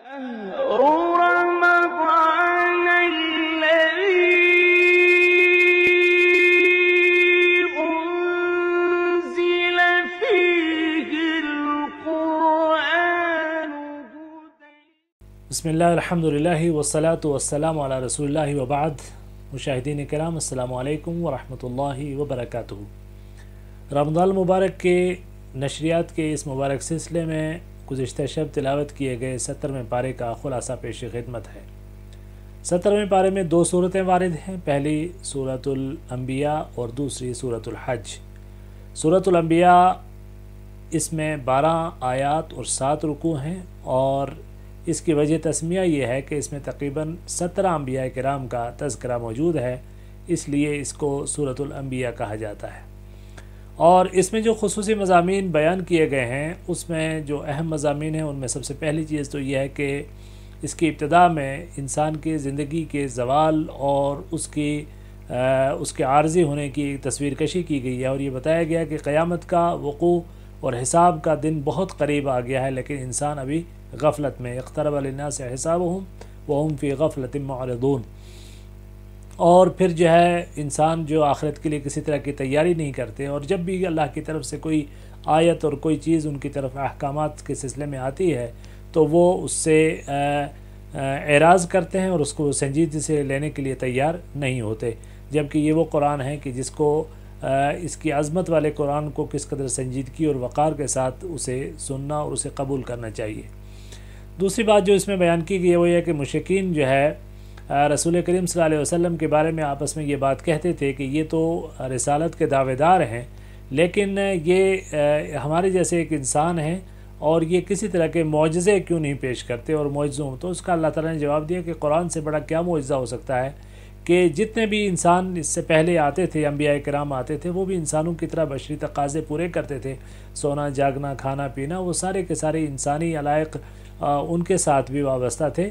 شهر رمضان الذي أنزل فيه القرآن بسم اللہ الحمدللہ والصلاة والسلام علی رسول اللہ وبعد. مشاہدین کرام السلام علیکم ورحمۃ اللہ وبرکاتہ. رمضان المبارک کے نشریات کے اس مبارک سلسلے میں گزشتہ شب تلاوت کیے گئے 70ویں پارے کا خلاصہ پیش خدمت ہے. 70ویں پارے میں دو صورتیں وارد ہیں، پہلی سورۃ الانبیاء اور دوسری سورۃ الحج. سورۃ الانبیاء اس میں 12 آیات اور 7 رکوع ہیں، اور اس کی وجہ تسمیہ یہ ہے کہ اس میں تقریباً 17 انبیاء کرام کا تذکرہ موجود ہے، اس لیے اس کو سورۃ الانبیاء کہا جاتا ہے. اور اس میں جو خصوصی مضامین بیان کیے گئے ہیں، اس میں جو اہم مضامین ہیں ان میں سب سے پہلی چیز تو یہ ہے کہ اس کی ابتدا میں انسان کی زندگی کے زوال اور اس کے عارضی ہونے کی تصویر کشی کی گئی ہے، اور یہ بتایا گیا کہ قیامت کا وقوع اور حساب کا دن بہت قریب آ گیا ہے، لیکن انسان ابھی غفلت میں. اقترب للناس حسابهم وهم فی غفلۃ معرضون. اور پھر جو ہے انسان جو آخرت کے لیے کسی طرح کی تیاری نہیں کرتے، اور جب بھی اللہ کی طرف سے کوئی آیت اور کوئی چیز ان کی طرف احکامات کے سلسلے میں آتی ہے تو وہ اس سے اعراض کرتے ہیں اور اس کو سنجیدگی سے لینے کے لیے تیار نہیں ہوتے، جبکہ یہ وہ قرآن ہے کہ جس کو اس کی عظمت والے قرآن کو کس قدر سنجیدگی اور وقار کے ساتھ اسے سننا اور اسے قبول کرنا چاہیے. دوسری بات جو اس میں بیان کی گئی ہے وہ یہ کہ مشرکین جو ہے رسول کریم صلی اللہ علیہ وسلم کے بارے میں آپس میں یہ بات کہتے تھے کہ یہ تو رسالت کے دعوے دار ہیں، لیکن یہ ہمارے جیسے ایک انسان ہیں اور یہ کسی طرح کے معجزے کیوں نہیں پیش کرتے اور معجزوں. تو اس کا اللہ تعالیٰ نے جواب دیا کہ قرآن سے بڑا کیا معجزہ ہو سکتا ہے کہ جتنے بھی انسان اس سے پہلے آتے تھے، انبیاء کرام آتے تھے، وہ بھی انسانوں کی طرح بشری تقاضے پورے کرتے تھے. سونا جاگنا کھانا پینا وہ سارے کے سارے انسانی علائق ان کے ساتھ بھی وابستہ تھے.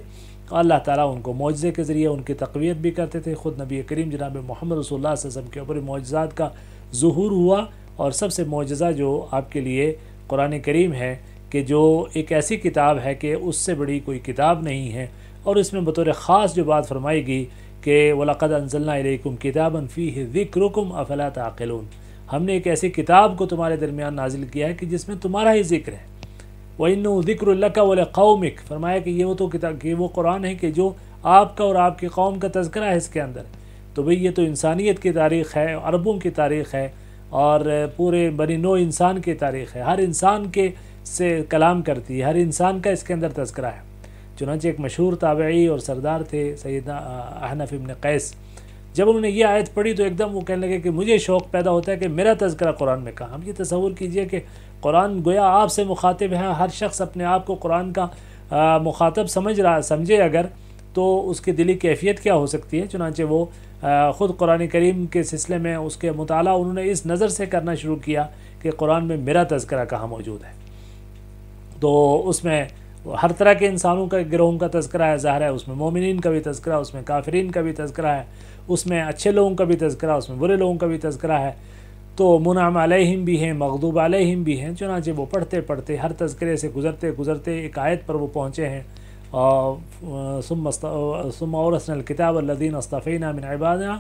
اللہ تعالیٰ ان کو معجزے کے ذریعے ان کی تقویت بھی کرتے تھے. خود نبی کریم جناب محمد رسول اللہ صلی اللہ علیہ وسلم کے اوپر معجزات کا ظہور ہوا، اور سب سے معجزہ جو آپ کے لیے قرآن کریم ہے کہ جو ایک ایسی کتاب ہے کہ اس سے بڑی کوئی کتاب نہیں ہے. اور اس میں بطور خاص جو بات فرمائی گئی کہ وَلَقَدْ أَنزَلْنَا إِلَيْكُمْ كِتَابًا فِيهِ ذِكْرُكُمْ أَفَلَا تَعْقِلُونَ. ہم نے ایک ایسی کتاب کو تمہارے درمیان نازل کیا ہے کہ جس میں تمہارا ہی ذکر ہے. وَإِنَّهُ ذِكْرٌ لَكَ وَلِقَوْمِكَ. فرمایا کہ یہ وہ تو کتاب، کہ وہ قرآن ہے کہ جو آپ کا اور آپ کی قوم کا تذکرہ ہے اس کے اندر. تو بھئی یہ تو انسانیت کی تاریخ ہے، عربوں کی تاریخ ہے، اور پورے بنی نوع انسان کی تاریخ ہے. ہر انسان کے سے کلام کرتی ہے، ہر انسان کا اس کے اندر تذکرہ ہے. چنانچہ ایک مشہور تابعی اور سردار تھے سیدنا احنف ابن قیس. جب انہوں نے یہ آیت پڑھی تو ایک دم وہ کہنے لگے کہ مجھے شوق پیدا ہوتا ہے کہ میرا تذکرہ قرآن میں کہاں. ہم یہ تصور کیجئے کہ قرآن گویا آپ سے مخاطب ہے، ہر شخص اپنے آپ کو قرآن کا مخاطب سمجھے اگر، تو اس کی دلی کیفیت کیا ہو سکتی ہے. چنانچہ وہ خود قرآن کریم کے سلسلے میں اس کے مطالعہ انہوں نے اس نظر سے کرنا شروع کیا کہ قرآن میں میرا تذکرہ کہاں موجود ہے. تو اس میں ہر طرح کے انسانوں کا گروہوں کا تذکرہ ہے، ظاہر ہے اس میں مومنین کا بھی تذکرہ، اس میں کافرین کا بھی تذکرہ ہے، اس میں اچھے لوگوں کا بھی تذکرہ، اس میں برے لوگوں کا بھی تذکرہ ہے. تو منعم علیہم بھی ہیں، مغضوب علیہم بھی ہیں. چنانچہ وہ پڑھتے پڑھتے ہر تذکرے سے گزرتے ایک آیت پر وہ پہنچے ہیں. ثم اورثنا الکتاب الذین اصطفینا من عبادنا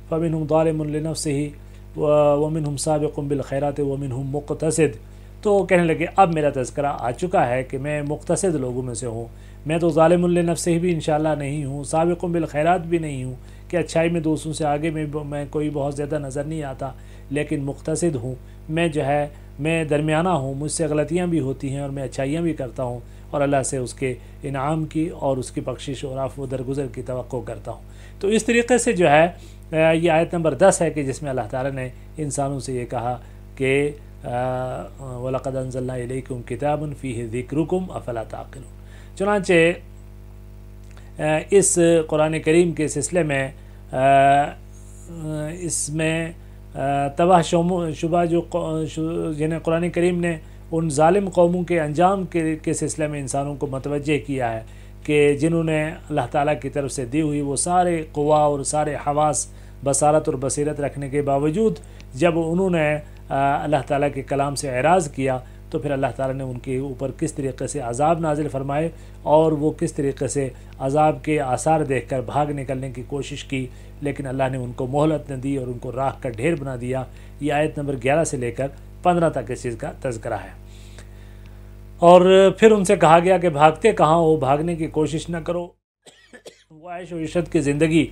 فمنهم ظالم لنفسه ومنهم سابق بالخیرات ومنهم مقتصد. تو کہنے لگے اب میرا تذکرہ آ چکا ہے کہ میں مقتصد لوگوں میں سے ہوں. میں تو ظالم لنفسه بھی انشاءاللہ نہیں ہوں، سابق بالخیرات بھی نہیں ہوں کہ اچھائی میں دوسروں سے آگے میں کوئی بہت زیادہ نظر نہیں آتا، لیکن مقتصد ہوں. میں جو ہے میں درمیانہ ہوں، مجھ سے غلطیاں بھی ہوتی ہیں اور میں اچھائیاں بھی کرتا ہوں، اور اللہ سے اس کے انعام کی اور اس کی بخشش اور عفو و درگزر کی توقع کرتا ہوں. تو اس طریقے سے جو ہے یہ آیت نمبر 10 ہے کہ جس میں اللہ تعالیٰ نے انسانوں سے یہ کہا کہ وَلَقَدْ أَنزَلْنَا إِلَيْكُمْ كِتَابًا فِيهِ ذِكْرُكُمْ أَفَلَا تَعْقِلُونَ. چنانچہ اس قرآن کریم کے سلسلے میں اس میں تباہ شبہ جو جنہیں قرآن کریم نے ان ظالم قوموں کے انجام کے سلسلے میں انسانوں کو متوجہ کیا ہے کہ جنہوں نے اللہ تعالیٰ کی طرف سے دی ہوئی وہ سارے قوا اور سارے حواس بصارت اور بصیرت رکھنے کے باوجود جب انہوں نے اللہ تعالیٰ کے کلام سے اعراض کیا تو پھر اللہ تعالیٰ نے ان کے اوپر کس طریقے سے عذاب نازل فرمائے اور وہ کس طریقے سے عذاب کے آثار دیکھ کر بھاگ نکلنے کی کوشش کی، لیکن اللہ نے ان کو مہلت نہ دی اور ان کو راکھ کا ڈھیر بنا دیا۔ یہ آیت نمبر 11 سے لے کر 15 تک اس چیز کا تذکرہ ہے۔ اور پھر ان سے کہا گیا کہ بھاگتے کہاں ہو، بھاگنے کی کوشش نہ کرو، وہ عیش و عشرت کی زندگی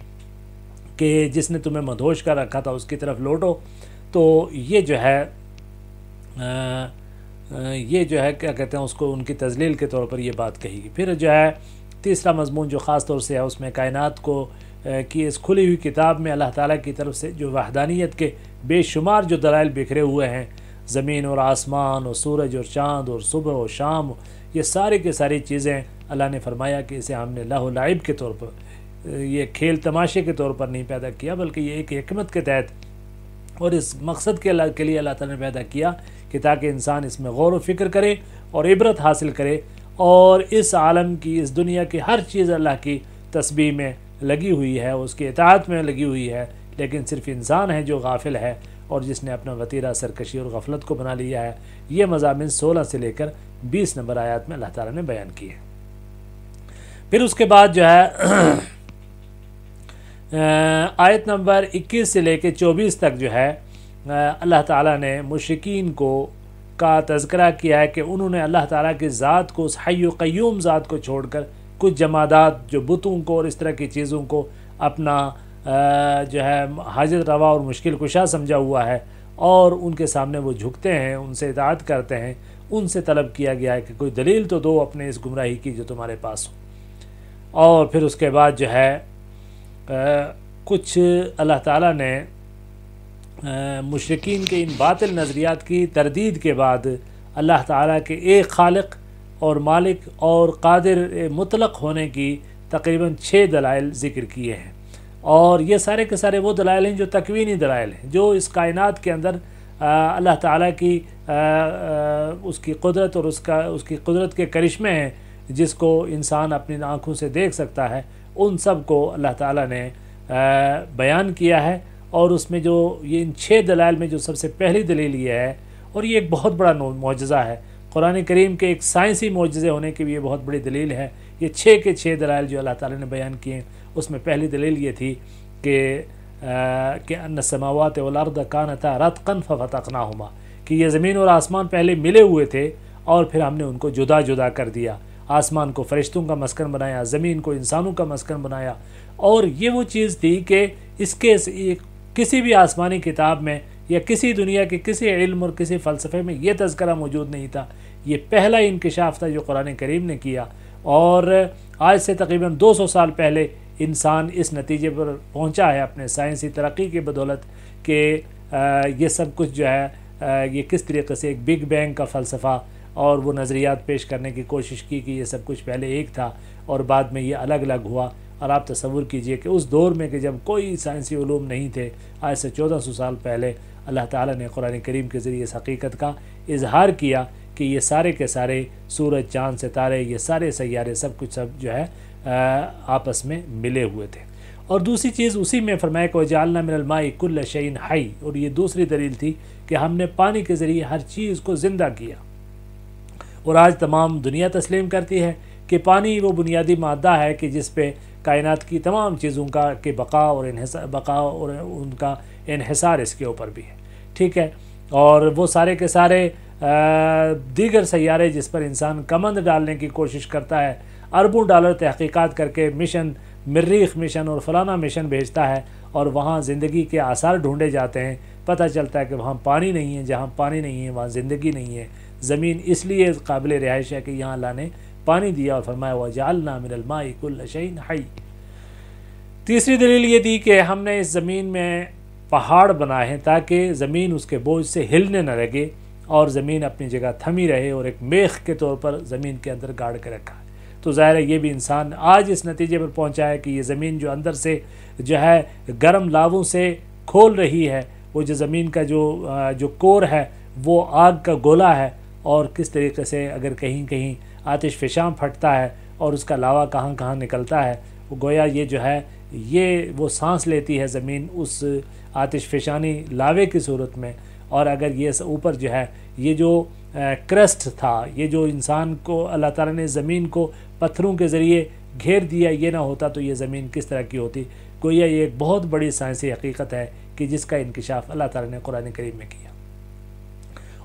کہ جس نے تمہیں مدہوش کر رکھا تھا اس کی طرف لوٹو۔ تو یہ جو ہے کیا کہتے ہیں اس کو، ان کی تذلیل کے طور پر یہ بات کہی گئی۔ پھر جو ہے تیسرا مضمون جو خاص طور سے ہے اس میں کائنات کو کی اس کھلی ہوئی کتاب میں اللہ تعالیٰ کی طرف سے جو وحدانیت کے بے شمار جو دلائل بکھرے ہوئے ہیں، زمین اور آسمان اور سورج اور چاند اور صبح اور شام، یہ ساری کی ساری چیزیں اللہ نے فرمایا کہ اسے ہم نے لہو و لعب کے طور پر، یہ کھیل تماشے کے طور پر نہیں پیدا کیا، بلکہ یہ ایک حکمت کے تحت اور اس مقصد کے لیے اللہ تعالیٰ نے پیدا کیا کہ تاکہ انسان اس میں غور و فکر کرے اور عبرت حاصل کرے، اور اس عالم کی، اس دنیا کی ہر چیز اللہ کی تسبیح میں لگی ہوئی ہے، اس کی اطاعت میں لگی ہوئی ہے، لیکن صرف انسان ہے جو غافل ہے اور جس نے اپنا وتیرہ سرکشی اور غفلت کو بنا لیا ہے۔ یہ مضامین 16 سے لے کر 20 نمبر آیات میں اللہ تعالیٰ نے بیان کیے۔ پھر اس کے بعد جو ہے آیت نمبر 21 سے لے کے 24 تک جو ہے اللہ تعالیٰ نے مشرکین کا تذکرہ کیا ہے کہ انہوں نے اللہ تعالیٰ کی ذات کو، اس حی و قیوم ذات کو چھوڑ کر کچھ جمادات جو بتوں کو اور اس طرح کی چیزوں کو اپنا جو ہے حاجت روا اور مشکل کشا سمجھا ہوا ہے، اور ان کے سامنے وہ جھکتے ہیں، ان سے اطاعت کرتے ہیں۔ ان سے طلب کیا گیا ہے کہ کوئی دلیل تو دو اپنے اس گمراہی کی جو تمہارے پاس ہو۔ اور پھر اس کے بعد جو ہے کچھ اللہ تعالیٰ نے مشرکین کے ان باطل نظریات کی تردید کے بعد اللہ تعالیٰ کے ایک خالق اور مالک اور قادر مطلق ہونے کی تقریباً 6 دلائل ذکر کیے ہیں، اور یہ سارے کے سارے وہ دلائل ہیں جو تکوینی دلائل ہیں، جو اس کائنات کے اندر اللہ تعالیٰ کی اس کی قدرت اور اس کی قدرت کے کرشمے ہیں، جس کو انسان اپنی آنکھوں سے دیکھ سکتا ہے، ان سب کو اللہ تعالیٰ نے بیان کیا ہے۔ اور اس میں جو یہ ان 6 دلائل میں جو سب سے پہلی دلیل یہ ہے، اور یہ ایک بہت بڑا معجزہ ہے، قرآن کریم کے ایک سائنسی معجزے ہونے کی بھی یہ بہت بڑی دلیل ہے۔ یہ 6 کے 6 دلائل جو اللہ تعالیٰ نے بیان کیے ہیں، اس میں پہلی دلیل یہ تھی کہ ان السماوات والارض کانتا رتقا ففتقناہما، کہ یہ زمین اور آسمان پہلے ملے ہوئے تھے اور پھر ہم نے ان کو جدا جدا کر دیا، آسمان کو فرشتوں کا مسکن بنایا، زمین کو انسانوں کا مسکن بنایا۔ اور یہ وہ چیز تھی کہ اس کے کسی بھی آسمانی کتاب میں یا کسی دنیا کے کسی علم اور کسی فلسفے میں یہ تذکرہ موجود نہیں تھا۔ یہ پہلا انکشاف تھا جو قرآن کریم نے کیا، اور آج سے تقریباً 200 سال پہلے انسان اس نتیجے پر پہنچا ہے اپنے سائنسی ترقی کی بدولت کہ یہ سب کچھ جو ہے یہ کس طریقے سے ایک بگ بینگ کا فلسفہ اور وہ نظریات پیش کرنے کی کوشش کی کہ یہ سب کچھ پہلے ایک تھا اور بعد میں یہ الگ الگ ہوا۔ اور آپ تصور کیجئے کہ اس دور میں کہ جب کوئی سائنسی علوم نہیں تھے، آج سے 1400 سال پہلے اللہ تعالیٰ نے قرآن کریم کے ذریعے اس حقیقت کا اظہار کیا کہ یہ سارے کے سارے سورج، چاند، ستارے، یہ سارے سیارے سب کچھ جو ہے آپس میں ملے ہوئے تھے۔ اور دوسری چیز اسی میں فرمایا کہ وَجَعَلْنَا مِنَ الْمَاءِ كُلَّ شَيْءٍ حَيٍّ، اور یہ دوسری دلیل تھی کہ ہم نے پانی کے ذریعے ہر چیز کو زندہ کیا۔ اور آج تمام دنیا تسلیم کرتی ہے کہ پانی وہ بنیادی مادہ ہے کہ جس پہ کائنات کی تمام چیزوں کا کہ بقا اور ان کا انحصار اس کے اوپر بھی ہے، ٹھیک ہے۔ اور وہ سارے کے سارے دیگر سیارے جس پر انسان کمند ڈالنے کی کوشش کرتا ہے، اربوں ڈالر تحقیقات کر کے مشن، مریخ مشن اور فلانا مشن بھیجتا ہے، اور وہاں زندگی کے آثار ڈھونڈے جاتے ہیں، پتہ چلتا ہے کہ وہاں پانی نہیں ہے، جہاں پانی نہیں ہے وہاں زندگی نہیں ہے۔ زمین اس لیے قابل رہائش ہے کہ یہاں اللہ نے پانی دیا، اور فرمایا وَجَعَلْنَا مِنَ الْمَاءِ كُلَّ شَيْءٍ حَيٍّ۔ تیسری دلیل یہ تھی کہ ہم نے اس زمین میں پہاڑ بنائے ہیں تاکہ زمین اس کے بوجھ سے ہلنے نہ لگے اور زمین اپنی جگہ تھمی رہے، اور ایک میخ کے طور پر زمین کے اندر گاڑ کے رکھا ہے۔ تو ظاہر ہے یہ بھی انسان آج اس نتیجے پر پہنچا ہے کہ یہ زمین جو اندر سے جو ہے گرم لاووں سے کھول رہی ہے، وہ جو زمین کا جو کور ہے وہ آگ کا گولا ہے، اور کس طریقے سے اگر کہیں کہیں آتش فشاں پھٹتا ہے اور اس کا لاوا کہاں کہاں نکلتا ہے، وہ گویا یہ جو ہے یہ وہ سانس لیتی ہے زمین اس آتش فشانی لاوے کی صورت میں۔ اور اگر یہ اوپر جو ہے یہ جو کرسٹ تھا، یہ جو انسان کو اللہ تعالیٰ نے زمین کو پتھروں کے ذریعے گھیر دیا، یہ نہ ہوتا تو یہ زمین کس طرح کی ہوتی. گویا یہ ایک بہت بڑی سائنسی حقیقت ہے کہ جس کا انکشاف اللہ تعالیٰ نے قرآن کریم میں کیا.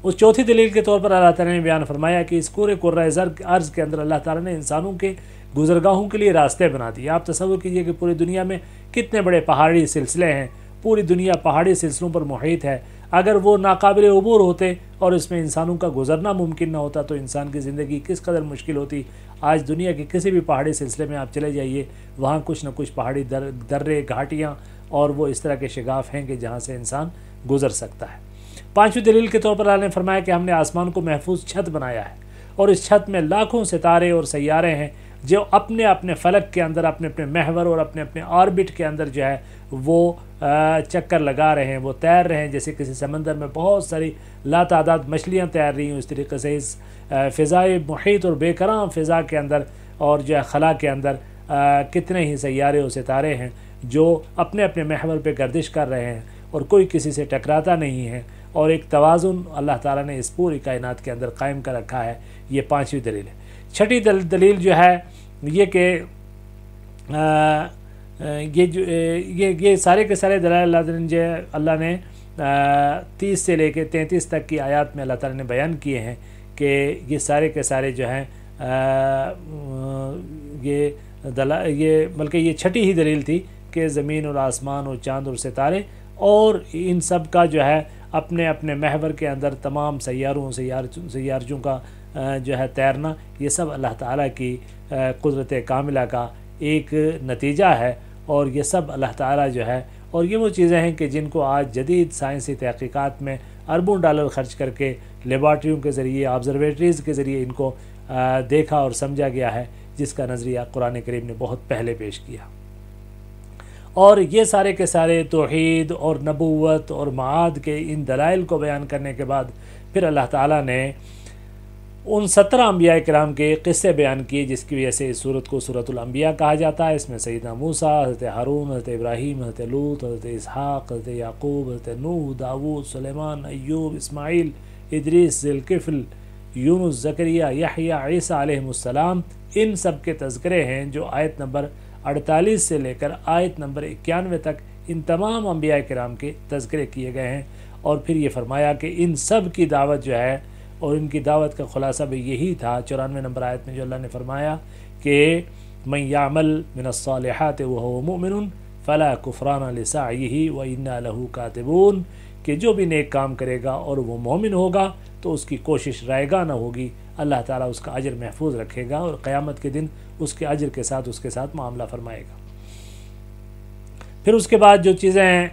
اس چوتھی دلیل کے طور پر اللہ تعالیٰ نے بیان فرمایا کہ اس پورے کرۂ ارض کے اندر اللہ تعالیٰ نے انسانوں کے گزرگاہوں کے لیے راستے بنا دیے. آپ تصور کیجئے کہ پوری دنیا میں کتنے بڑے پہاڑی سلسلے ہیں، پوری دنیا پہاڑی سلسلوں پر محیط ہے. اگر وہ ناقابل عبور ہوتے اور اس میں انسانوں کا گزرنا ممکن نہ ہوتا تو انسان کی زندگی کس قدر مشکل ہوتی. آج دنیا کے کسی بھی پہاڑی سلسلے میں آپ چلے جائیے، وہاں کچھ نہ کچھ پہاڑی درے، گھاٹیاں اور وہ اس طرح کے شگاف ہیں کہ جہاں سے انسان گزر سکتا ہے. پانچویں دلیل کے طور پر اللہ نے فرمایا کہ ہم نے آسمان کو محفوظ چھت بنایا ہے، اور اس چھت میں لاکھوں ستارے اور سیارے ہیں جو اپنے اپنے فلک کے اندر، اپنے اپنے محور اور اپنے اپنے آربٹ کے اندر جو ہے وہ چکر لگا رہے ہیں، وہ تیر رہے ہیں. جیسے کسی سمندر میں بہت ساری لاتعداد مچھلیاں تیر رہی ہیں، اس طریقے سے اس فضائے محیط اور بے کرام فضا کے اندر اور جو ہے خلا کے اندر کتنے ہی سیارے اور ستارے ہیں جو اپنے اپنے محور پہ گردش کر رہے ہیں اور کوئی کسی سے ٹکراتا نہیں ہے، اور ایک توازن اللہ تعالیٰ نے اس پوری کائنات کے اندر قائم کر رکھا ہے. یہ پانچویں دلیل ہے. چھٹی دلیل جو ہے یہ کہ یہ سارے کے سارے دلائل اللہ نے 30 سے لے کے 33 تک کی آیات میں اللہ تعالیٰ نے بیان کیے ہیں کہ یہ سارے کے سارے جو ہیں یہ بلکہ یہ چھٹی ہی دلیل تھی کہ زمین اور آسمان اور چاند اور ستارے اور ان سب کا جو ہے اپنے اپنے محور کے اندر تمام سیاروں سیارچوں کا جو ہے تیرنا، یہ سب اللہ تعالیٰ کی قدرت کاملہ کا ایک نتیجہ ہے. اور یہ سب اللہ تعالیٰ جو ہے، اور یہ وہ چیزیں ہیں کہ جن کو آج جدید سائنسی تحقیقات میں اربوں ڈالر خرچ کر کے لیبارٹریوں کے ذریعے، آبزرویٹریز کے ذریعے ان کو دیکھا اور سمجھا گیا ہے، جس کا نظریہ قرآن کریم نے بہت پہلے پیش کیا. اور یہ سارے کے سارے توحید اور نبوت اور معاد کے ان دلائل کو بیان کرنے کے بعد پھر اللہ تعالیٰ نے ان 17 انبیاء کرام کے قصے بیان کیے، جس کی وجہ سے اس سورت کو سورۃ الانبیاء کہا جاتا ہے. اس میں سیدنا موسیٰ، حضرت ہارون، حضرت ابراہیم، حضرت لوط، حضرت اسحاق، حضرت یعقوب، حضرت نوح، داؤد، سلیمان، ایوب، اسماعیل، ادریس، ذوالکفل، یونس، زکریا، یحییٰ، عیسیٰ علیہم السلام، ان سب کے تذکرے ہیں جو آیت نمبر 48 سے لے کر آیت نمبر 91 تک ان تمام انبیاء کرام کے تذکرے کیے گئے ہیں. اور پھر یہ فرمایا کہ ان سب کی دعوت جو ہے اور ان کی دعوت کا خلاصہ بھی یہی تھا 94 نمبر آیت میں جو اللہ نے فرمایا کہ من یعمل من الصالحات وهو مؤمن فلا کفران لسعیہ وانا له کاتبون، کہ جو بھی نیک کام کرے گا اور وہ مومن ہوگا تو اس کی کوشش رائگاں نہ ہوگی، اللہ تعالیٰ اس کا اجر محفوظ رکھے گا اور قیامت کے دن اس کے اجر کے ساتھ اس کے ساتھ معاملہ فرمائے گا. پھر اس کے بعد جو چیزیں ہیں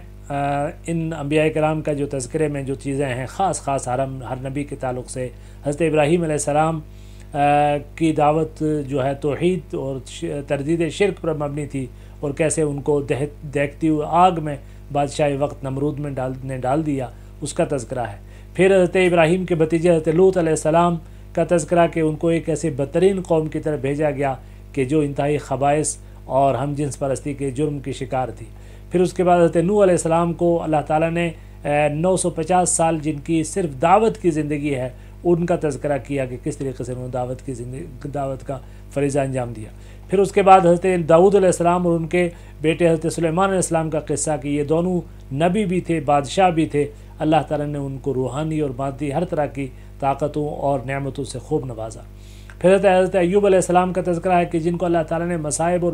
ان انبیاء کرام کا جو تذکرے میں جو چیزیں ہیں خاص ہر نبی کے تعلق سے، حضرت ابراہیم علیہ السلام کی دعوت جو ہے توحید اور تردید شرک پر مبنی تھی، اور کیسے ان کو دیکھتی ہوئے آگ میں بادشاہ وقت نمرود میں ڈال دیا، اس کا تذکرہ ہے. پھر حضرت ابراہیم کے بھتیجے حضرت لوط علیہ السلام کا تذکرہ کہ ان کو ایک ایسے بدترین قوم کی طرف بھیجا گیا کہ جو انتہائی خبائث اور ہم جنس پرستی کے جرم کی شکار تھی. پھر اس کے بعد حضرت نوح علیہ السلام کو اللہ تعالیٰ نے 950 سال جن کی صرف دعوت کی زندگی ہے ان کا تذکرہ کیا کہ کس طریقے سے انہوں نے دعوت کا فریضہ انجام دیا. پھر اس کے بعد حضرت داؤد علیہ السلام اور ان کے بیٹے حضرت سلیمان علیہ السلام کا قصہ کہ یہ دونوں نبی بھی تھے، بادشاہ بھی تھے. اللہ تعالیٰ نے ان کو روحانی اور مادی ہر طرح کی طاقتوں اور نعمتوں سے خوب نوازا. پھر حضرت ایوب علیہ السلام کا تذکرہ ہے کہ جن کو اللہ تعالیٰ نے مصائب اور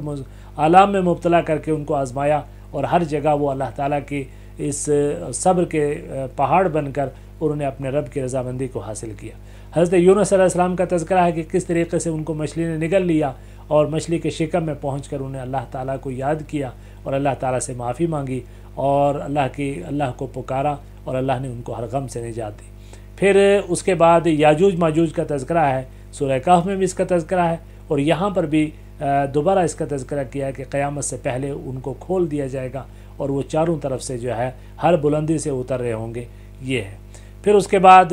آلام میں مبتلا کر کے ان کو آزمایا، اور ہر جگہ وہ اللہ تعالیٰ کی اس صبر کے پہاڑ بن کر انہوں نے اپنے رب کی رضامندی کو حاصل کیا. حضرت یونس علیہ السلام کا تذکرہ ہے کہ کس طریقے سے ان کو مچھلی نے نگل لیا اور مچھلی کے شکم میں پہنچ کر انہوں نے اللہ تعالیٰ کو یاد کیا اور اللہ تعالیٰ سے معافی مانگی اور اللہ کو پکارا اور اللہ نے ان کو ہر غم سے نجات دی. پھر اس کے بعد یاجوج ماجوج کا تذکرہ ہے، سورہ کہف میں بھی اس کا تذکرہ ہے، اور یہاں پر بھی دوبارہ اس کا تذکرہ کیا ہے کہ قیامت سے پہلے ان کو کھول دیا جائے گا اور وہ چاروں طرف سے جو ہے ہر بلندی سے اتر رہے ہوں گے. یہ ہے. پھر اس کے بعد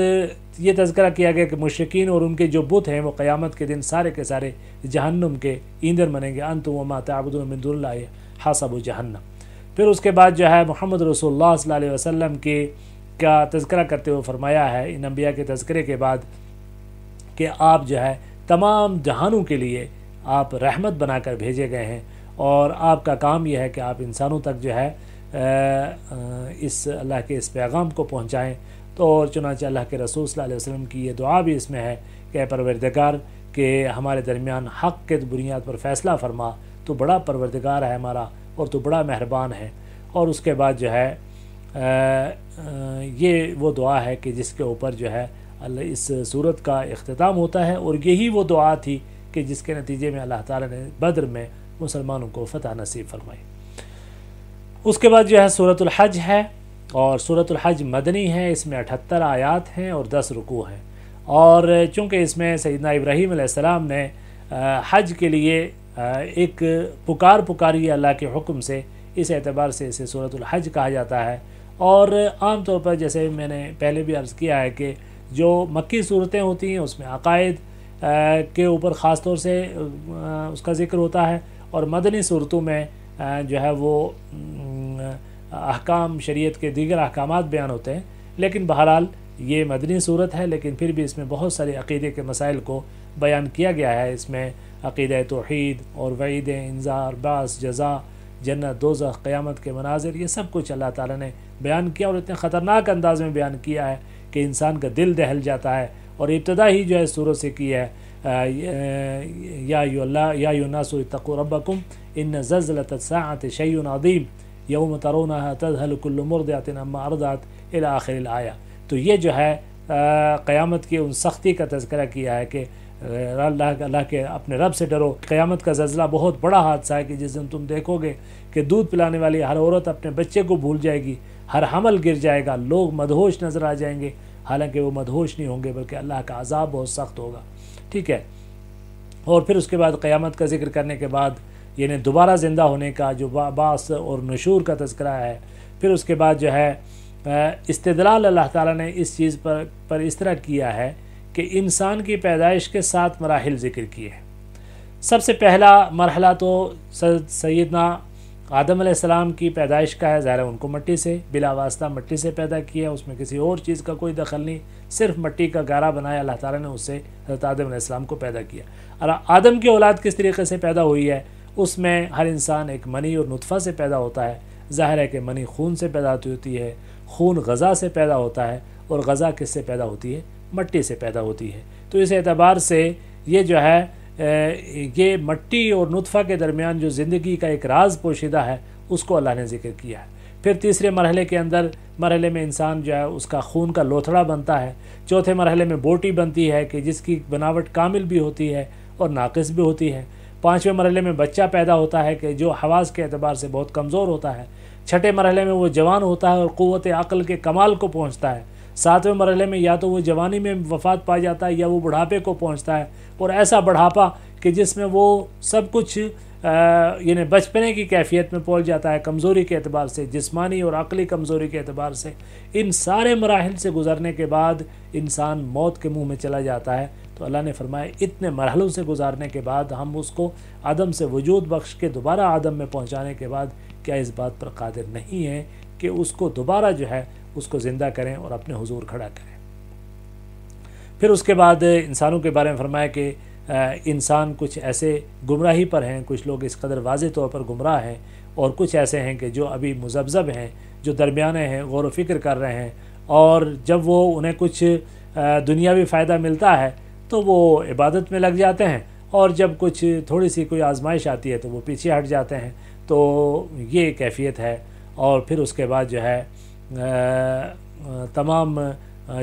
یہ تذکرہ کیا گیا کہ مشرکین اور ان کے جو بت ہیں وہ قیامت کے دن سارے کے سارے جہنم کے ایندھن بنیں گے. انتم وما تعبدون من دون اللہ حسب جہنم. پھر اس کے بعد جو ہے محمد رسول اللہ صلی اللہ علیہ وسلم کے کا تذکرہ کرتے ہوئے فرمایا ہے ان انبیاء کے تذکرے کے بعد کہ آپ جو ہے تمام جہانوں کے لیے آپ رحمت بنا کر بھیجے گئے ہیں، اور آپ کا کام یہ ہے کہ آپ انسانوں تک جو ہے اس اللہ کے اس پیغام کو پہنچائیں۔ تو چنانچہ اللہ کے رسول صلی اللہ علیہ وسلم کی یہ دعا بھی اس میں ہے کہ اے پروردگار کہ ہمارے درمیان حق کے بنیاد پر فیصلہ فرما، تو بڑا پروردگار ہے ہمارا اور تو بڑا مہربان ہے۔ اور اس کے بعد جو ہے یہ وہ دعا ہے کہ جس کے اوپر جو ہے اللہ اس صورت کا اختتام ہوتا ہے، اور یہی وہ دعا تھی کہ جس کے نتیجے میں اللہ تعالیٰ نے بدر میں مسلمانوں کو فتح نصیب فرمائی۔ اس کے بعد جو ہے سورۃ الحج ہے، اور سورۃ الحج مدنی ہے، اس میں 78 آیات ہیں اور 10 رکوع ہیں، اور چونکہ اس میں سیدنا ابراہیم علیہ السلام نے حج کے لیے ایک پکاری اللہ کے حکم سے، اس اعتبار سے اسے سورۃ الحج کہا جاتا ہے۔ اور عام طور پر جیسے میں نے پہلے بھی عرض کیا ہے کہ جو مکی صورتیں ہوتی ہیں اس میں عقائد کے اوپر خاص طور سے اس کا ذکر ہوتا ہے، اور مدنی صورتوں میں جو ہے وہ احکام شریعت کے دیگر احکامات بیان ہوتے ہیں۔ لیکن بہرحال یہ مدنی صورت ہے، لیکن پھر بھی اس میں بہت سارے عقیدے کے مسائل کو بیان کیا گیا ہے۔ اس میں عقیدہ توحید اور وعید، انذار، بعث، جزا، جنت، دوزخ، قیامت کے مناظر، یہ سب کچھ اللہ تعالیٰ نے بیان کیا، اور اتنے خطرناک انداز میں بیان کیا ہے کہ انسان کا دل دہل جاتا ہے۔ اور ابتدا ہی جو ہے سورت سے کی ہے یا ایھا الناس اتقوا ربکم ان زلزلۃ الساعۃ شیء عظیم یوم ترونها تذهل كل مرضعۃ عما ارضعت الی آخر الآیہ۔ تو یہ جو ہے قیامت کی ان سختی کا تذکرہ کیا ہے کہ اللہ کے اپنے رب سے ڈرو۔ قیامت کا زلزلہ بہت بڑا حادثہ ہے کہ جس دن تم دیکھو گے کہ دودھ پلانے والی ہر عورت اپنے بچے کو بھول جائے گی، ہر حمل گر جائے گا، لوگ مدہوش نظر آ جائیں گے، حالانکہ وہ مدہوش نہیں ہوں گے بلکہ اللہ کا عذاب بہت سخت ہوگا، ٹھیک ہے۔ اور پھر اس کے بعد قیامت کا ذکر کرنے کے بعد یعنی دوبارہ زندہ ہونے کا جو بعث اور نشور کا تذکرہ ہے، پھر اس کے بعد جو ہے استدلال اللہ تعالیٰ نے اس چیز پر اس طرح کیا ہے کہ انسان کی پیدائش کے 7 مراحل ذکر کیے ہیں۔ سب سے پہلا مرحلہ تو سیدنا آدم علیہ السلام کی پیدائش کا ہے، ظاہر ہے ان کو مٹی سے بلا واسطہ مٹی سے پیدا کیا، اس میں کسی اور چیز کا کوئی دخل نہیں، صرف مٹی کا گارا بنایا اللہ تعالیٰ نے، اس سے حضرت آدم علیہ السلام کو پیدا کیا۔ اور آدم کی اولاد کس طریقے سے پیدا ہوئی ہے، اس میں ہر انسان ایک منی اور نطفہ سے پیدا ہوتا ہے۔ ظاہر ہے کہ منی خون سے پیدا ہوتی ہے، خون غذا سے پیدا ہوتا ہے، اور غذا کس سے پیدا ہوتی ہے، مٹی سے پیدا ہوتی ہے۔ تو اس اعتبار سے یہ جو ہے یہ مٹی اور نطفہ کے درمیان جو زندگی کا ایک راز پوشیدہ ہے اس کو اللہ نے ذکر کیا ہے۔ پھر تیسرے مرحلے میں انسان جو ہے اس کا خون کا لوتھڑا بنتا ہے۔ چوتھے مرحلے میں بوٹی بنتی ہے کہ جس کی بناوٹ کامل بھی ہوتی ہے اور ناقص بھی ہوتی ہے۔ پانچویں مرحلے میں بچہ پیدا ہوتا ہے کہ جو حواس کے اعتبار سے بہت کمزور ہوتا ہے۔ چھٹے مرحلے میں وہ جوان ہوتا ہے اور قوت عقل کے کمال کو پہنچتا ہے۔ ساتویں مرحلے میں یا تو وہ جوانی میں وفات پا جاتا ہے یا وہ بڑھاپے کو پہنچتا ہے، اور ایسا بڑھاپا کہ جس میں وہ سب کچھ یعنی بچپنے کی کیفیت میں پہنچ جاتا ہے، کمزوری کے اعتبار سے، جسمانی اور عقلی کمزوری کے اعتبار سے۔ ان سارے مراحل سے گزرنے کے بعد انسان موت کے منہ میں چلا جاتا ہے۔ تو اللہ نے فرمایا اتنے مرحلوں سے گزارنے کے بعد ہم اس کو عدم سے وجود بخش کے دوبارہ عدم میں پہنچانے کے بعد کیا اس بات پر قادر نہیں ہے کہ اس کو دوبارہ جو ہے اس کو زندہ کریں اور اپنے حضور کھڑا کریں۔ پھر اس کے بعد انسانوں کے بارے میں فرمایا کہ انسان کچھ ایسے گمراہی پر ہیں، کچھ لوگ اس قدر واضح طور پر گمراہ ہیں، اور کچھ ایسے ہیں کہ جو ابھی مذبذب ہیں، جو درمیانے ہیں، غور و فکر کر رہے ہیں، اور جب وہ انہیں کچھ دنیاوی فائدہ ملتا ہے تو وہ عبادت میں لگ جاتے ہیں، اور جب کچھ تھوڑی سی کوئی آزمائش آتی ہے تو وہ پیچھے ہٹ جاتے ہیں۔ تو یہ کیفیت ہے۔ اور پھر اس کے بعد جو ہے تمام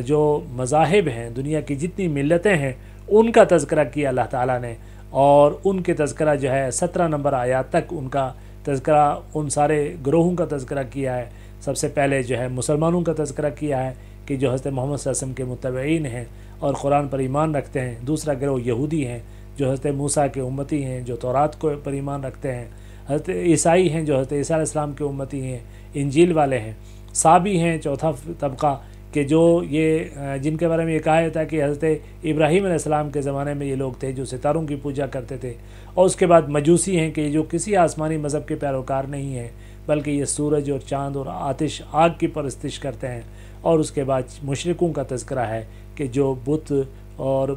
جو مذاہب ہیں، دنیا کی جتنی ملتیں ہیں، ان کا تذکرہ کیا اللہ تعالیٰ نے، اور ان کے تذکرہ جو ہے 17 نمبر آیات تک ان کا تذکرہ، ان سارے گروہوں کا تذکرہ کیا ہے۔ سب سے پہلے جو ہے مسلمانوں کا تذکرہ کیا ہے کہ جو حضرت محمد صلی اللہ علیہ وسلم کے متبعین ہیں اور قرآن پر ایمان رکھتے ہیں۔ دوسرا گروہ یہودی ہیں جو حضرت موسیٰ کے امتی ہیں، جو تورات کو پر ایمان رکھتے ہیں۔ حضرت عیسائی ہیں جو حضرت عیسیٰ علیہ السلام کے امتی ہیں، انجیل والے ہیں۔ صابی ہیں چوتھا طبقہ کہ جو یہ جن کے بارے میں یہ کہا جاتا ہے کہ حضرت ابراہیم علیہ السلام کے زمانے میں یہ لوگ تھے جو ستاروں کی پوجا کرتے تھے۔ اور اس کے بعد مجوسی ہیں کہ جو کسی آسمانی مذہب کے پیروکار نہیں ہیں بلکہ یہ سورج اور چاند اور آتش آگ کی پرستش کرتے ہیں۔ اور اس کے بعد مشرکوں کا تذکرہ ہے کہ جو بت اور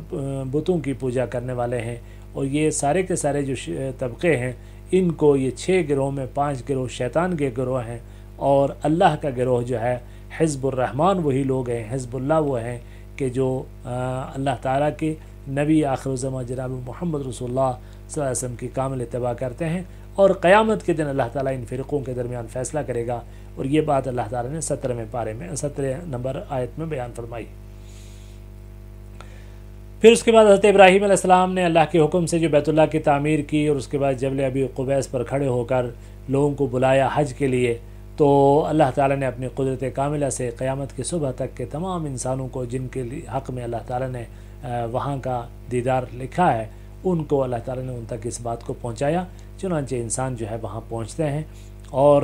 بتوں کی پوجا کرنے والے ہیں، اور یہ سارے کے سارے جو طبقے ہیں ان کو یہ 6 گروہ میں 5 گروہ شیطان کے گروہ ہیں، اور اللہ کا گروہ جو ہے حزب الرحمن وہی لوگ ہیں، حزب اللہ وہ ہیں کہ جو اللہ تعالیٰ کے نبی آخر الزمان جناب محمد رسول اللہ صلی اللہ علیہ وسلم کی کامل اتباع کرتے ہیں، اور قیامت کے دن اللہ تعالیٰ ان فرقوں کے درمیان فیصلہ کرے گا۔ اور یہ بات اللہ تعالیٰ نے 17ویں پارے میں 17 نمبر آیت میں بیان فرمائی۔ پھر اس کے بعد حضرت ابراہیم علیہ السلام نے اللہ کے حکم سے جو بیت اللہ کی تعمیر کی، اور اس کے بعد جبل ابی قبیس پر کھڑے ہو کر لوگوں کو بلایا حج کے لیے، تو اللہ تعالیٰ نے اپنی قدرت کاملہ سے قیامت کی صبح تک کے تمام انسانوں کو جن کے حق میں اللہ تعالیٰ نے وہاں کا دیدار لکھا ہے، ان کو اللہ تعالیٰ نے ان تک اس بات کو پہنچایا۔ چنانچہ انسان جو ہے وہاں پہنچتے ہیں، اور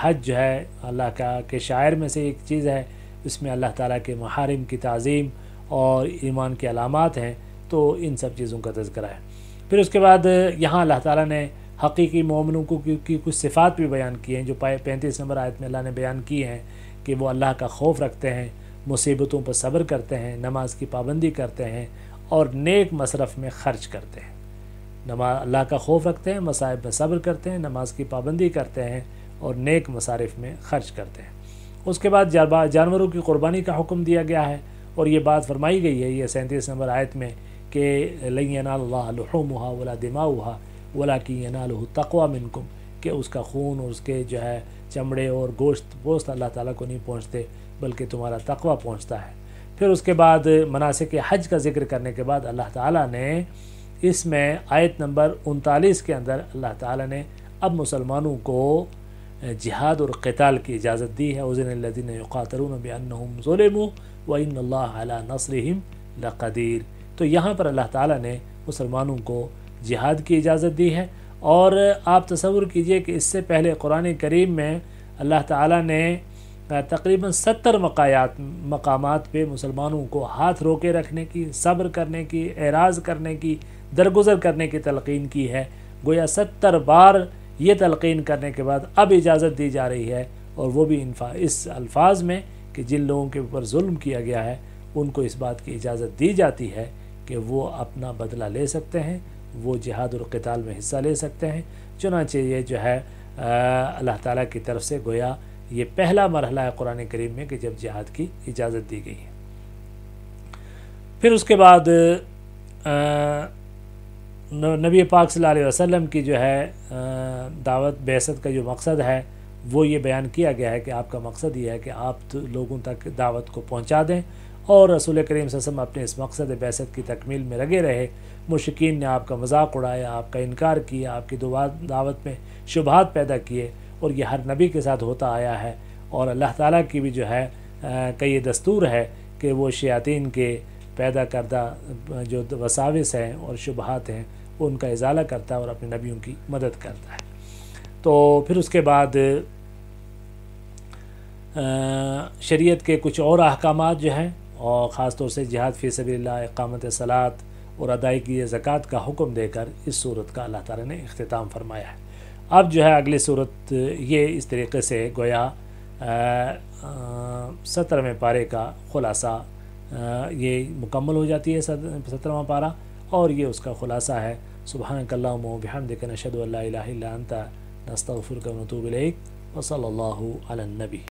حج جو ہے اللہ کا کے شاعر میں سے ایک چیز ہے، اس میں اللہ تعالیٰ کے محارم کی تعظیم اور ایمان کے علامات ہیں، تو ان سب چیزوں کا تذکرہ ہے۔ پھر اس کے بعد یہاں اللہ تعالیٰ نے حقیقی مومنوں کو کی کچھ صفات بھی بیان کی ہیں، جو 35 نمبر آیت میں اللہ نے بیان کی ہیں کہ وہ اللہ کا خوف رکھتے ہیں، مصیبتوں پر صبر کرتے ہیں، نماز کی پابندی کرتے ہیں، اور نیک مصرف میں خرچ کرتے ہیں۔ اللہ کا خوف رکھتے ہیں، مصائب میں صبر کرتے ہیں، نماز کی پابندی کرتے ہیں، اور نیک مصارف میں خرچ کرتے ہیں۔ اس کے بعد جانوروں کی قربانی کا حکم دیا گیا ہے، اور یہ بات فرمائی گئی ہے یہ 37 نمبر آیت میں کہ لن ینال اللہ لحومها ولا دماؤها ولکن ینالہ التقوی منکم، کہ اس کا خون اور اس کے جو ہے چمڑے اور گوشت اللہ تعالیٰ کو نہیں پہنچتے، بلکہ تمہارا تقوی پہنچتا ہے۔ پھر اس کے بعد مناسک حج کا ذکر کرنے کے بعد اللہ تعالیٰ نے اس میں آیت نمبر 39 کے اندر اللہ تعالیٰ نے اب مسلمانوں کو جہاد اور قتال کی اجازت دی ہے۔ اذن الذین یقاتلون بانہم ظلموا وان اللہ علی نصرہم لقدیر۔ تو یہاں پر اللہ تعالیٰ نے مسلمانوں کو جہاد کی اجازت دی ہے، اور آپ تصور کیجئے کہ اس سے پہلے قرآن کریم میں اللہ تعالیٰ نے تقریباً 70 مقامات پہ مسلمانوں کو ہاتھ روکے رکھنے کی، صبر کرنے کی، اعراض کرنے کی، درگزر کرنے کی تلقین کی ہے۔ گویا 70 بار یہ تلقین کرنے کے بعد اب اجازت دی جا رہی ہے، اور وہ بھی اس الفاظ میں کہ جن لوگوں کے اوپر ظلم کیا گیا ہے ان کو اس بات کی اجازت دی جاتی ہے کہ وہ اپنا بدلہ لے سکتے ہیں، وہ جہاد اور قتال میں حصہ لے سکتے ہیں۔ چنانچہ یہ جو ہے اللہ تعالیٰ کی طرف سے گویا یہ پہلا مرحلہ ہے قرآن کریم میں کہ جب جہاد کی اجازت دی گئی ہے۔ پھر اس کے بعد نبی پاک صلی اللہ علیہ وسلم کی جو ہے دعوت بعثت کا جو مقصد ہے وہ یہ بیان کیا گیا ہے کہ آپ کا مقصد یہ ہے کہ آپ لوگوں تک دعوت کو پہنچا دیں، اور رسول کریم صلی اللہ علیہ وسلم اپنے اس مقصد بعثت کی تکمیل میں لگے رہے۔ مشرکین نے آپ کا مذاق اڑایا، آپ کا انکار کیا، آپ کی دعوت میں شبہات پیدا کیے، اور یہ ہر نبی کے ساتھ ہوتا آیا ہے، اور اللہ تعالیٰ کی بھی جو ہے کا یہ دستور ہے کہ وہ شیاطین کے پیدا کردہ جو وساوس ہیں اور شبہات ہیں ان کا ازالہ کرتا ہے اور اپنے نبیوں کی مدد کرتا ہے۔ تو پھر اس کے بعد شریعت کے کچھ اور احکامات جو ہیں، اور خاص طور سے جہاد فی سبیل اللہ، اقامت صلاۃ اور ادائیگی زکوٰۃ کا حکم دے کر اس صورت کا اللہ تعالیٰ نے اختتام فرمایا ہے۔ اب جو ہے اگلی صورت یہ اس طریقے سے گویا 17ویں پارے کا خلاصہ یہ مکمل ہو جاتی ہے 17واں پارہ، اور یہ اس کا خلاصہ ہے۔ سبحانک اللہم و بحمدک نشہد ان لا الہ الا انت نستغفرک و نتوب الیک، وصلی اللہ علی النبی۔